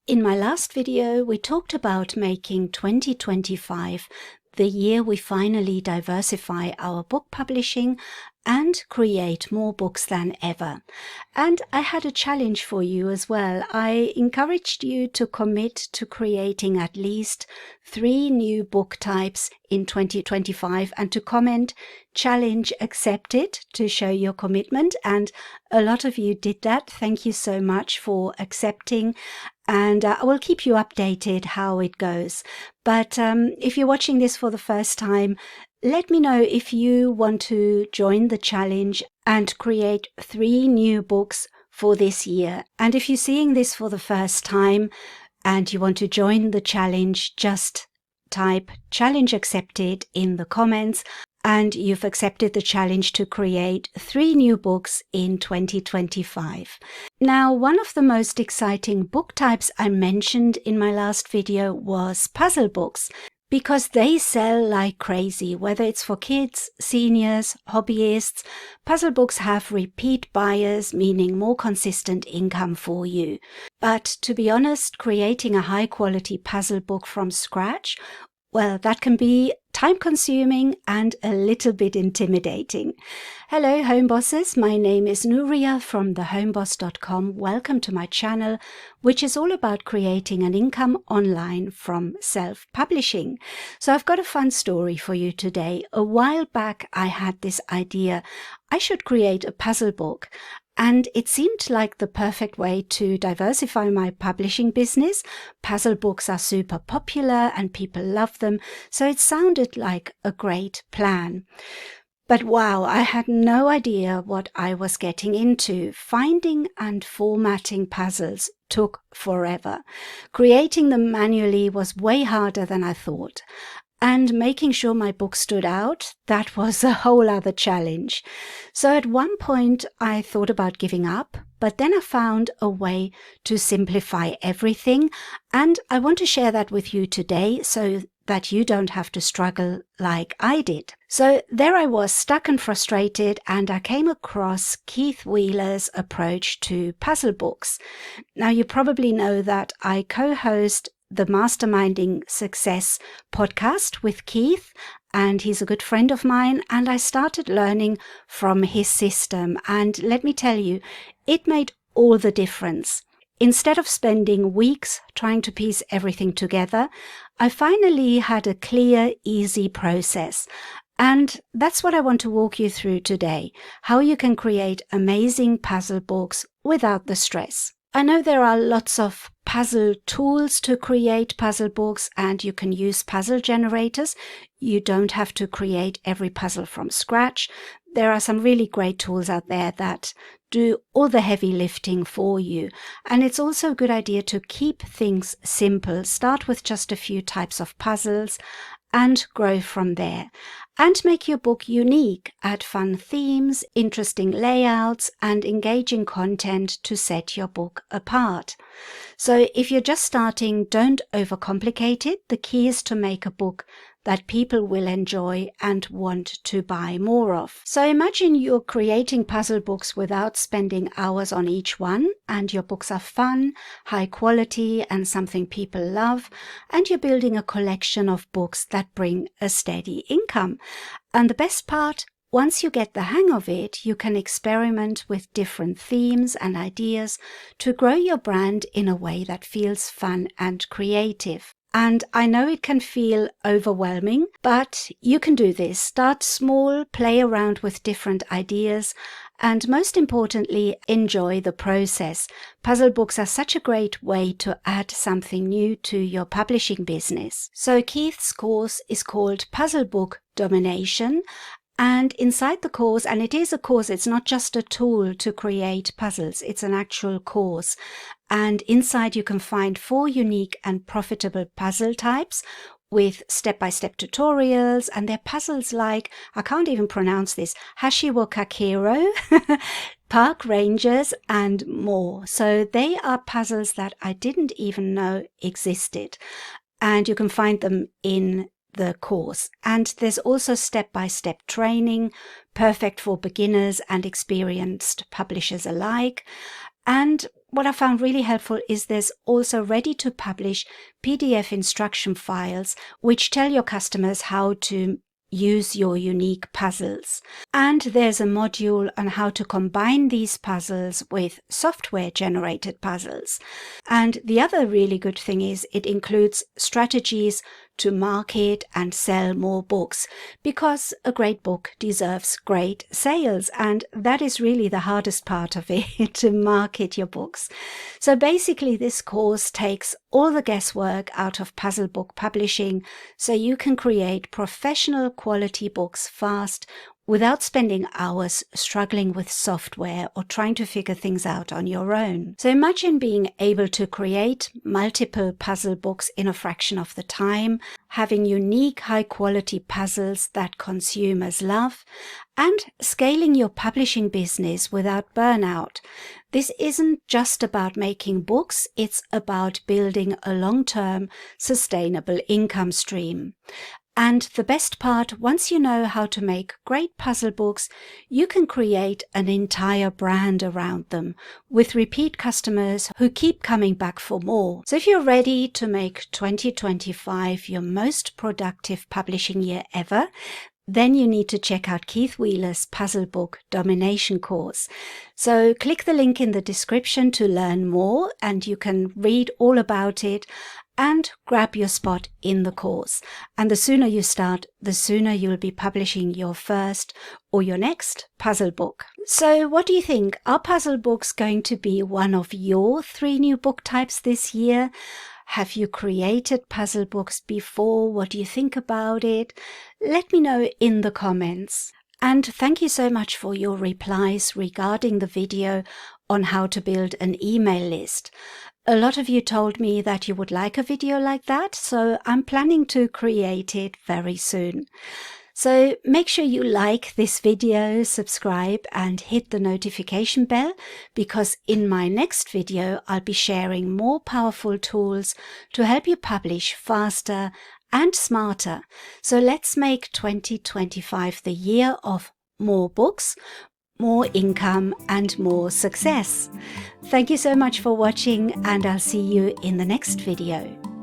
In my last video, we talked about making 2025 the year we finally diversify our book publishing and create more books than ever. And I had a challenge for you as well. I encouraged you to commit to creating at least 3 new book types in 2025 and to comment "Challenge accepted" to show your commitment. And a lot of you did that. Thank you so much for accepting. And I will keep you updated how it goes. But if you're watching this for the first time, let me know if you want to join the challenge and create 3 new books for this year. And if you're seeing this for the first time and you want to join the challenge, just type "challenge accepted" in the comments, and you've accepted the challenge to create 3 new books in 2025. Now, one of the most exciting book types I mentioned in my last video was puzzle books, because they sell like crazy. Whether it's for kids, seniors, hobbyists, puzzle books have repeat buyers, meaning more consistent income for you. But to be honest, creating a high-quality puzzle book from scratch, well, that can be time-consuming and a little bit intimidating. Hello, home bosses. My name is Nuria from thehomeboss.com. Welcome to my channel, which is all about creating an income online from self-publishing. So I've got a fun story for you today. A while back, I had this idea. I should create a puzzle book. And it seemed like the perfect way to diversify my publishing business. Puzzle books are super popular and people love them, so it sounded like a great plan. But wow, I had no idea what I was getting into. Finding and formatting puzzles took forever. Creating them manually was way harder than I thought. And making sure my book stood out, that was a whole other challenge. So at one point I thought about giving up, but then I found a way to simplify everything, and I want to share that with you today so that you don't have to struggle like I did. So there I was, stuck and frustrated, and I came across Keith Wheeler's approach to puzzle books. Now you probably know that I co-host the Masterminding Success podcast with Keith, and he's a good friend of mine, and I started learning from his system, and let me tell you, it made all the difference. Instead of spending weeks trying to piece everything together, I finally had a clear, easy process. And that's what I want to walk you through today, how you can create amazing puzzle books without the stress. I know there are lots of puzzle tools to create puzzle books, and you can use puzzle generators. You don't have to create every puzzle from scratch. There are some really great tools out there that do all the heavy lifting for you. And it's also a good idea to keep things simple. Start with just a few types of puzzles and grow from there. And make your book unique. Add fun themes, interesting layouts, and engaging content to set your book apart. So if you're just starting, don't overcomplicate it. The key is to make a book that people will enjoy and want to buy more of. So imagine you're creating puzzle books without spending hours on each one, and your books are fun, high quality, and something people love, and you're building a collection of books that bring a steady income. And the best part, once you get the hang of it, you can experiment with different themes and ideas to grow your brand in a way that feels fun and creative. And I know it can feel overwhelming, but you can do this. Start small, play around with different ideas, and most importantly, enjoy the process. Puzzle books are such a great way to add something new to your publishing business. So Keith's course is called Puzzle Book Domination. And inside the course, and it is a course, it's not just a tool to create puzzles, it's an actual course. And inside you can find 4 unique and profitable puzzle types with step-by-step tutorials, and they're puzzles like, I can't even pronounce this, Hashiwo Kakero, Park Rangers, and more. So they are puzzles that I didn't even know existed. And you can find them in the course. And there's also step-by-step training, perfect for beginners and experienced publishers alike. And what I found really helpful is there's also ready to publish PDF instruction files which tell your customers how to use your unique puzzles. And there's a module on how to combine these puzzles with software generated puzzles. And the other really good thing is it includes strategies to market and sell more books, because a great book deserves great sales, and that is really the hardest part of it, to market your books. So basically this course takes all the guesswork out of puzzle book publishing, so you can create professional quality books fast without spending hours struggling with software or trying to figure things out on your own. So imagine being able to create multiple puzzle books in a fraction of the time, having unique high-quality puzzles that consumers love, and scaling your publishing business without burnout. This isn't just about making books, it's about building a long-term, sustainable income stream. And the best part, once you know how to make great puzzle books, you can create an entire brand around them with repeat customers who keep coming back for more. So if you're ready to make 2025 your most productive publishing year ever, then you need to check out Keith Wheeler's Puzzle Book Domination course. So click the link in the description to learn more, and you can read all about it and grab your spot in the course. And the sooner you start, the sooner you'll be publishing your first or your next puzzle book. So what do you think? Are puzzle books going to be one of your 3 new book types this year? Have you created puzzle books before? What do you think about it? Let me know in the comments. And thank you so much for your replies regarding the video on how to build an email list. A lot of you told me that you would like a video like that, so I'm planning to create it very soon. So make sure you like this video, subscribe, and hit the notification bell, because in my next video I'll be sharing more powerful tools to help you publish faster and smarter. So let's make 2025 the year of more books, more income, and more success. Thank you so much for watching, and I'll see you in the next video.